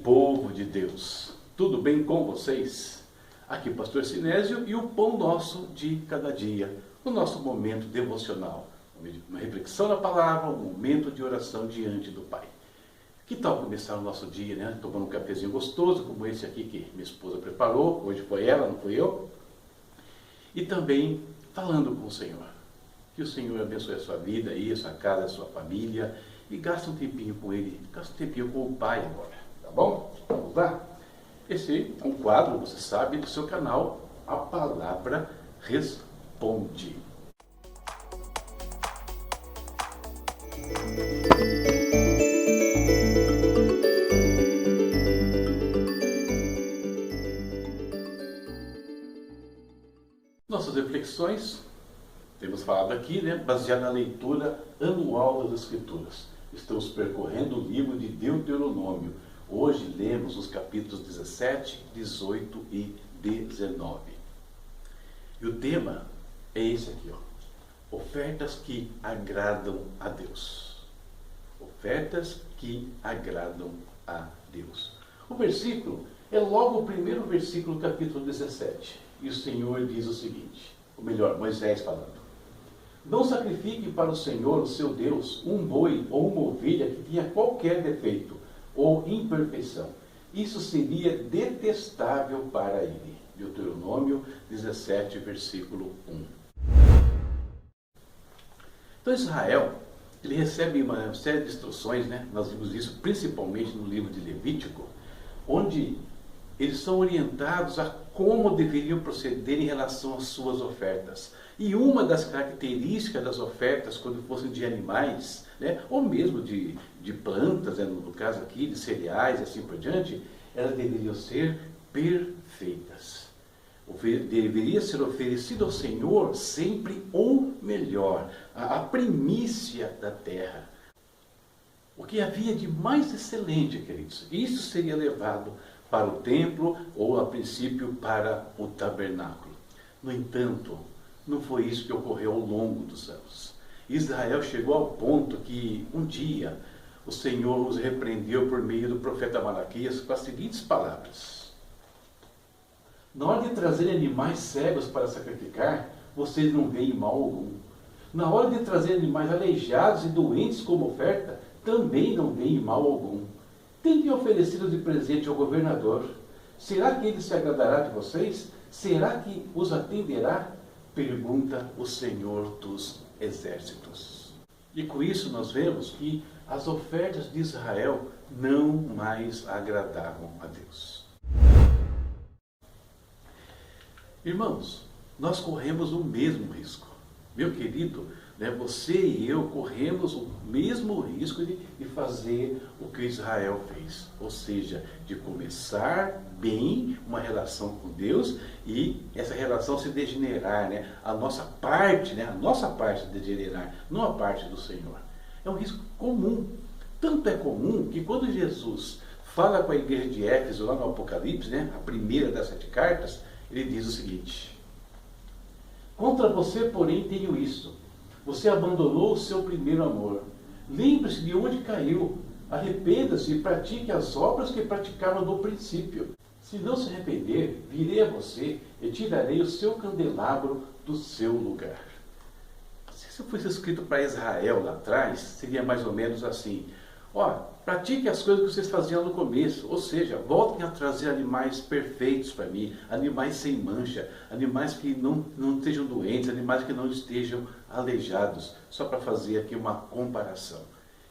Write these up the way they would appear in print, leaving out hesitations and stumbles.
povo de Deus, tudo bem com vocês? Aqui Pastor Sinésio e o pão nosso de cada dia, o nosso momento devocional, uma reflexão na palavra, um momento de oração diante do Pai. Que tal começar o nosso dia, né? Tomando um cafezinho gostoso, como esse aqui que minha esposa preparou, hoje foi ela, não fui eu. E também falando com o Senhor. Que o Senhor abençoe a sua vida aí, a sua casa, a sua família. E gasta um tempinho com Ele, gasta um tempinho com o Pai agora, tá bom? Vamos lá? Esse é um quadro, você sabe, do seu canal, A Palavra Responde. Nossas reflexões, temos falado aqui, né, baseado na leitura anual das Escrituras. Estamos percorrendo o livro de Deuteronômio. Hoje lemos os capítulos 17, 18 e 19. E o tema é esse aqui, ó. Ofertas que agradam a Deus. Ofertas que agradam a Deus. O versículo é logo o primeiro versículo do capítulo 17. E o Senhor diz o seguinte, ou melhor, Moisés falando. Não sacrifique para o Senhor, o seu Deus, um boi ou uma ovelha que tenha qualquer defeito ou imperfeição. Isso seria detestável para ele. Deuteronômio 17, versículo 1. Então Israel, ele recebe uma série de instruções, né? Nós vimos isso principalmente no livro de Levítico, onde eles são orientados a como deveriam proceder em relação às suas ofertas. E uma das características das ofertas, quando fossem de animais, né, ou mesmo de plantas, né, no caso aqui, de cereais e assim por diante, elas deveriam ser perfeitas. Deveria ser oferecido ao Senhor sempre o melhor, a primícia da terra. O que havia de mais excelente, queridos, isso seria levado para o templo ou, a princípio, para o tabernáculo. No entanto, não foi isso que ocorreu ao longo dos anos. Israel chegou ao ponto que, um dia, o Senhor os repreendeu por meio do profeta Malaquias com as seguintes palavras. Na hora de trazer animais cegos para sacrificar, vocês não veem mal algum. Na hora de trazer animais aleijados e doentes como oferta, também não veem mal algum. Tentem oferecê-los de presente ao governador. Será que ele se agradará de vocês? Será que os atenderá? Pergunta o Senhor dos Exércitos. E com isso nós vemos que as ofertas de Israel não mais agradavam a Deus. Irmãos, nós corremos o mesmo risco. Meu querido, né, você e eu corremos o mesmo risco de fazer o que Israel fez. Ou seja, de começar bem uma relação com Deus e essa relação se degenerar, né, a nossa parte degenerar, não a parte do Senhor. É um risco comum. Tanto é comum que quando Jesus fala com a igreja de Éfeso, lá no Apocalipse, né, a primeira das 7 cartas, ele diz o seguinte: contra você, porém, tenho isto. Você abandonou o seu primeiro amor. Lembre-se de onde caiu. Arrependa-se e pratique as obras que praticava no princípio. Se não se arrepender, virei a você e tirarei o seu candelabro do seu lugar. Se isso fosse escrito para Israel lá atrás, seria mais ou menos assim. Pratique as coisas que vocês faziam no começo, ou seja, voltem a trazer animais perfeitos para mim, animais sem mancha, animais que não estejam doentes, animais que não estejam aleijados, só para fazer aqui uma comparação.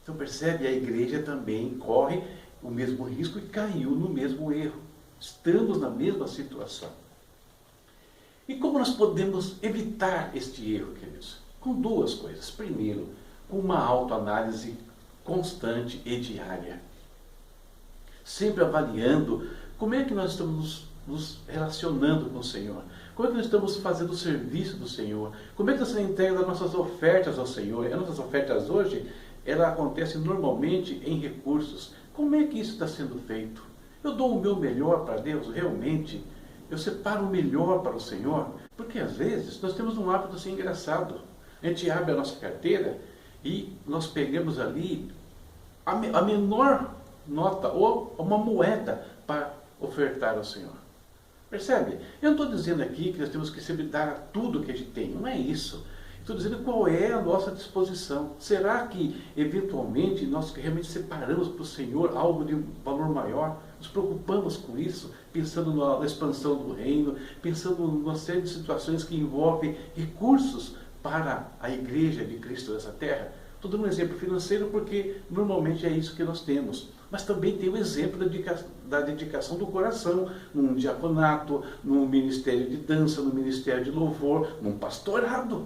Então percebe, a igreja também corre o mesmo risco e caiu no mesmo erro. Estamos na mesma situação. E como nós podemos evitar este erro, queridos? Com duas coisas. Primeiro, com uma autoanálise constante e diária. Sempre avaliando como é que nós estamos nos relacionando com o Senhor. Como é que nós estamos fazendo o serviço do Senhor. Como é que nós entregamos as nossas ofertas ao Senhor. As nossas ofertas hoje, ela acontece normalmente em recursos. Como é que isso está sendo feito? Eu dou o meu melhor para Deus, realmente? Eu separo o melhor para o Senhor? Porque às vezes nós temos um hábito assim engraçado. A gente abre a nossa carteira e nós pegamos ali a menor nota ou uma moeda para ofertar ao Senhor. Percebe? Eu não estou dizendo aqui que nós temos que sempre dar tudo que a gente tem. Não é isso. Estou dizendo qual é a nossa disposição. Será que, eventualmente, nós realmente separamos para o Senhor algo de valor maior? Nos preocupamos com isso, pensando na expansão do reino, pensando numa série de situações que envolvem recursos para a igreja de Cristo nessa terra? Estou dando um exemplo financeiro porque normalmente é isso que nós temos. Mas também tem o exemplo da dedicação do coração, num diaconato, num ministério de dança, num ministério de louvor, num pastorado.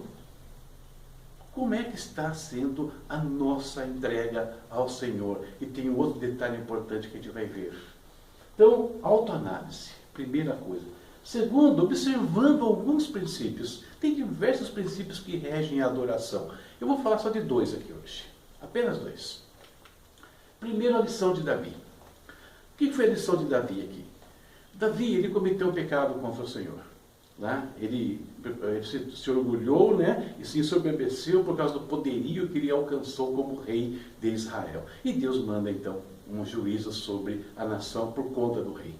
Como é que está sendo a nossa entrega ao Senhor? E tem um outro detalhe importante que a gente vai ver. Então, autoanálise, primeira coisa. Segundo, observando alguns princípios. Tem diversos princípios que regem a adoração. Eu vou falar só de 2 aqui hoje. Apenas 2. Primeiro, a lição de Davi. O que foi a lição de Davi aqui? Davi, ele cometeu um pecado contra o Senhor. Né? Ele se orgulhou, né? E se ensoberbeceu por causa do poderio que ele alcançou como rei de Israel. E Deus manda, então, um juízo sobre a nação por conta do rei.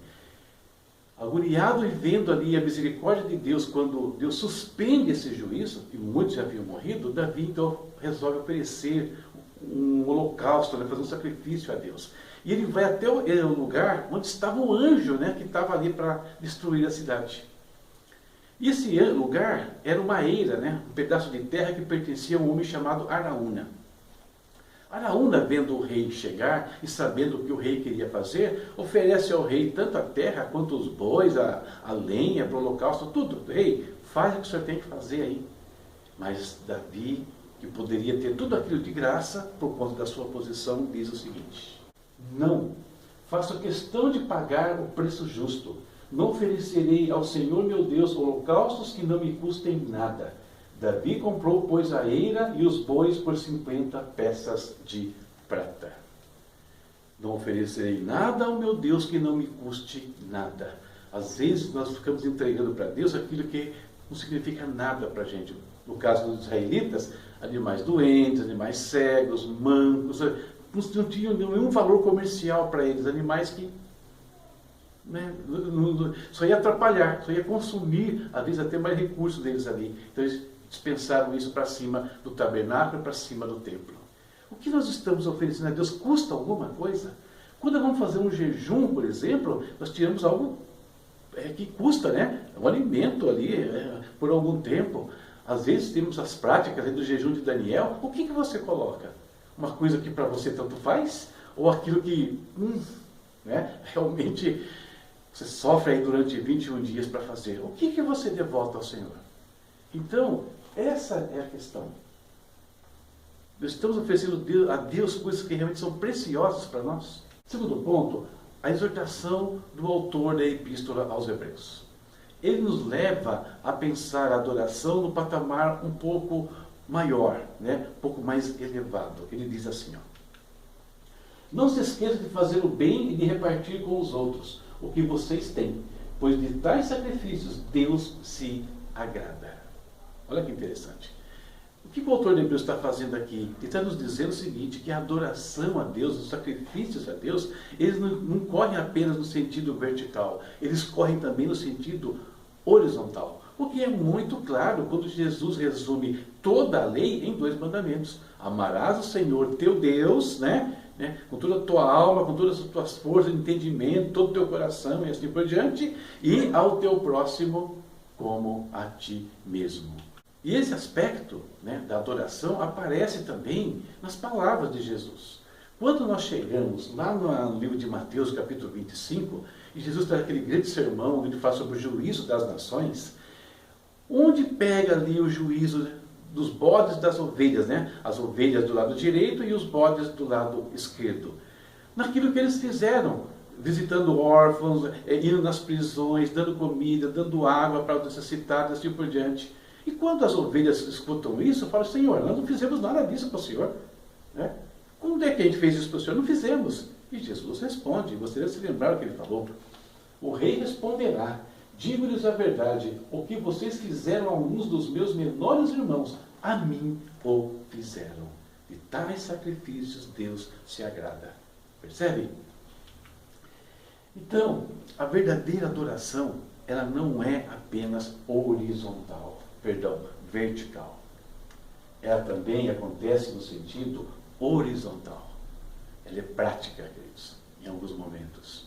Agoniado e vendo ali a misericórdia de Deus, quando Deus suspende esse juízo, e muitos já haviam morrido, Davi então resolve oferecer um holocausto, né, fazer um sacrifício a Deus. E ele vai até o lugar onde estava o anjo, né, que estava ali para destruir a cidade. E esse lugar era uma eira, né, um pedaço de terra que pertencia a um homem chamado Araúna. Araúna, vendo o rei chegar e sabendo o que o rei queria fazer, oferece ao rei tanto a terra quanto os bois, a lenha para o holocausto, tudo. Rei, faz o que o senhor tem que fazer aí. Mas Davi, que poderia ter tudo aquilo de graça, por conta da sua posição, diz o seguinte: não, faço questão de pagar o preço justo. Não oferecerei ao Senhor meu Deus holocaustos que não me custem nada. Davi comprou, pois, a eira e os bois por 50 peças de prata. Não oferecerei nada ao meu Deus que não me custe nada. Às vezes nós ficamos entregando para Deus aquilo que não significa nada para a gente. No caso dos israelitas, animais doentes, animais cegos, mancos, não tinham nenhum valor comercial para eles, animais que, né, só ia atrapalhar, só ia consumir, às vezes até mais recursos deles ali. Então eles dispensaram isso para cima do tabernáculo, para cima do templo. O que nós estamos oferecendo a Deus custa alguma coisa? Quando vamos fazer um jejum, por exemplo, nós tiramos algo que custa, né? Um alimento ali por algum tempo. Às vezes temos as práticas do jejum de Daniel. O que você coloca? Uma coisa que para você tanto faz? Ou aquilo que né, realmente você sofre aí durante 21 dias para fazer? O que você devota ao Senhor? Então, essa é a questão. Nós estamos oferecendo a Deus coisas que realmente são preciosas para nós. Segundo ponto, a exortação do autor da Epístola aos Hebreus. Ele nos leva a pensar a adoração no patamar um pouco maior, né? Um pouco mais elevado. Ele diz assim, ó: não se esqueça de fazer o bem e de repartir com os outros o que vocês têm, pois de tais sacrifícios Deus se agrada. Olha que interessante. O que o autor de Hebreus está fazendo aqui? Ele está nos dizendo o seguinte, que a adoração a Deus, os sacrifícios a Deus, eles não correm apenas no sentido vertical, eles correm também no sentido horizontal. O que é muito claro quando Jesus resume toda a lei em 2 mandamentos. Amarás o Senhor teu Deus, né, com toda a tua alma, com todas as tuas forças, entendimento, todo o teu coração e assim por diante, e ao teu próximo como a ti mesmo. E esse aspecto, né, da adoração aparece também nas palavras de Jesus. Quando nós chegamos lá no livro de Mateus, capítulo 25, e Jesus traz aquele grande sermão onde ele fala sobre o juízo das nações, onde pega ali o juízo dos bodes e das ovelhas, né? As ovelhas do lado direito e os bodes do lado esquerdo. Naquilo que eles fizeram, visitando órfãos, indo nas prisões, dando comida, dando água para os necessitados, assim por diante. E quando as ovelhas escutam isso, falam: Senhor, nós não fizemos nada disso para o Senhor. Né? Quando é que a gente fez isso para o Senhor? Não fizemos. E Jesus responde, você deve se lembrar o que ele falou. O rei responderá: digo-lhes a verdade, o que vocês fizeram a alguns dos meus menores irmãos, a mim o fizeram. De tais sacrifícios Deus se agrada. Percebe? Então, a verdadeira adoração, ela não é apenas vertical. Ela também acontece no sentido horizontal. Ela é prática, queridos, em alguns momentos.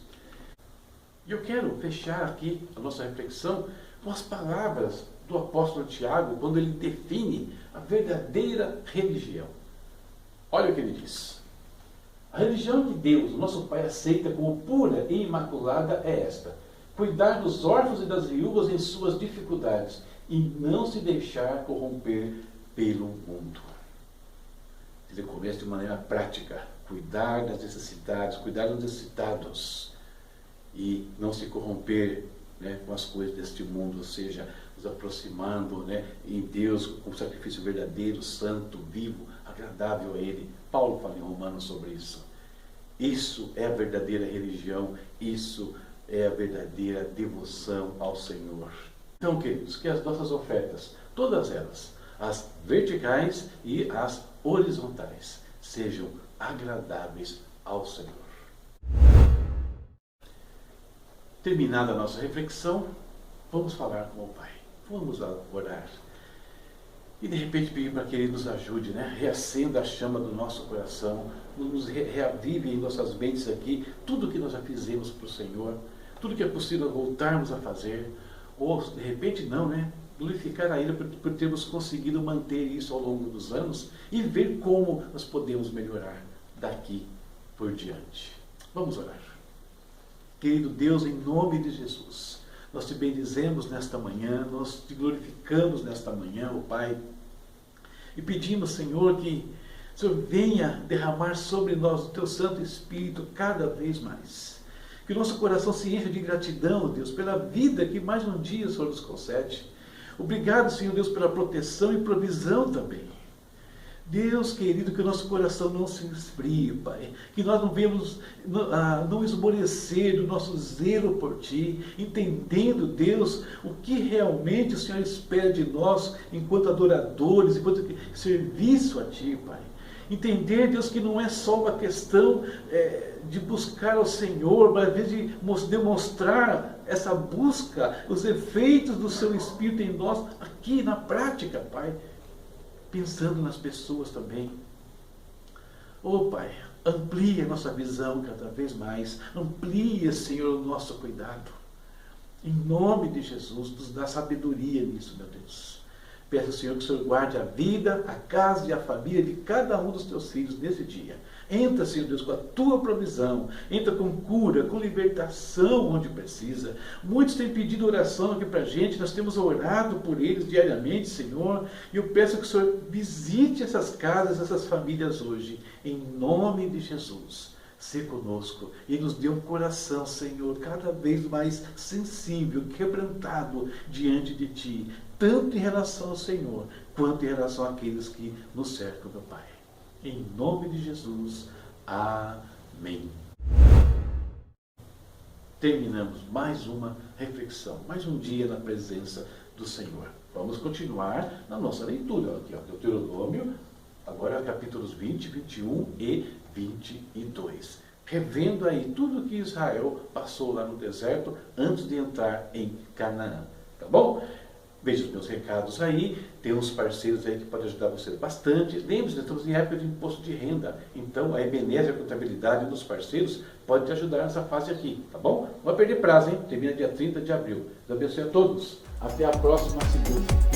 E eu quero fechar aqui a nossa reflexão com as palavras do apóstolo Tiago, quando ele define a verdadeira religião. Olha o que ele diz. A religião que Deus, o nosso Pai, aceita como pura e imaculada é esta: cuidar dos órfãos e das viúvas em suas dificuldades e não se deixar corromper pelo mundo. Ele começa de maneira prática: cuidar das necessidades, cuidar dos necessitados e não se corromper, né, com as coisas deste mundo, ou seja, nos aproximando, né, em Deus com um sacrifício verdadeiro, santo, vivo, agradável a Ele. Paulo fala em Romanos sobre isso. Isso é a verdadeira religião, isso é a verdadeira devoção ao Senhor. Então, queridos, que as nossas ofertas, todas elas, as verticais e as horizontais, sejam agradáveis ao Senhor. Terminada a nossa reflexão, vamos falar com o Pai. Vamos orar. E de repente pedir para que Ele nos ajude, né? Reacenda a chama do nosso coração, nos reavive em nossas mentes aqui tudo que nós já fizemos para o Senhor, tudo que é possível voltarmos a fazer, ou de repente não, né? Glorificar a Ele por termos conseguido manter isso ao longo dos anos e ver como nós podemos melhorar daqui por diante. Vamos orar. Querido Deus, em nome de Jesus, nós te bendizemos nesta manhã, nós te glorificamos nesta manhã, ó Pai, e pedimos, Senhor, que o Senhor venha derramar sobre nós o Teu Santo Espírito cada vez mais. Que o nosso coração se encha de gratidão, Deus, pela vida que mais um dia o Senhor nos concede. Obrigado, Senhor Deus, pela proteção e provisão também. Deus querido, que o nosso coração não se esfrie, Pai, que nós não venhamos não esmorecer do nosso zelo por Ti, entendendo, Deus, o que realmente o Senhor espera de nós enquanto adoradores, enquanto serviço a Ti, Pai. Entender, Deus, que não é só uma questão de buscar ao Senhor, mas às vezes de demonstrar essa busca, os efeitos do Seu Espírito em nós, aqui na prática, Pai. Pensando nas pessoas também. Oh Pai, amplia a nossa visão cada vez mais. Amplia, Senhor, o nosso cuidado. Em nome de Jesus, nos dá sabedoria nisso, meu Deus. Peço, Senhor, que o Senhor guarde a vida, a casa e a família de cada um dos Teus filhos nesse dia. Entra, Senhor Deus, com a Tua provisão. Entra com cura, com libertação onde precisa. Muitos têm pedido oração aqui para a gente. Nós temos orado por eles diariamente, Senhor. E eu peço que o Senhor visite essas casas, essas famílias hoje. Em nome de Jesus. Se conosco e nos dê um coração, Senhor, cada vez mais sensível, quebrantado diante de Ti. Tanto em relação ao Senhor, quanto em relação àqueles que nos cercam, meu Pai. Em nome de Jesus. Amém. Terminamos mais uma reflexão, mais um dia na presença do Senhor. Vamos continuar na nossa leitura. Aqui, ó, Deuteronômio, agora capítulos 20, 21 e 22. Revendo aí tudo que Israel passou lá no deserto antes de entrar em Canaã. Tá bom? Veja os meus recados aí, tem uns parceiros aí que podem ajudar você bastante. Lembre-se, nós estamos em época de imposto de renda, então a Ebenezer, a contabilidade dos parceiros, pode te ajudar nessa fase aqui, tá bom? Não vai perder prazo, hein? Termina dia 30 de abril. Deus abençoe a todos. Até a próxima segunda.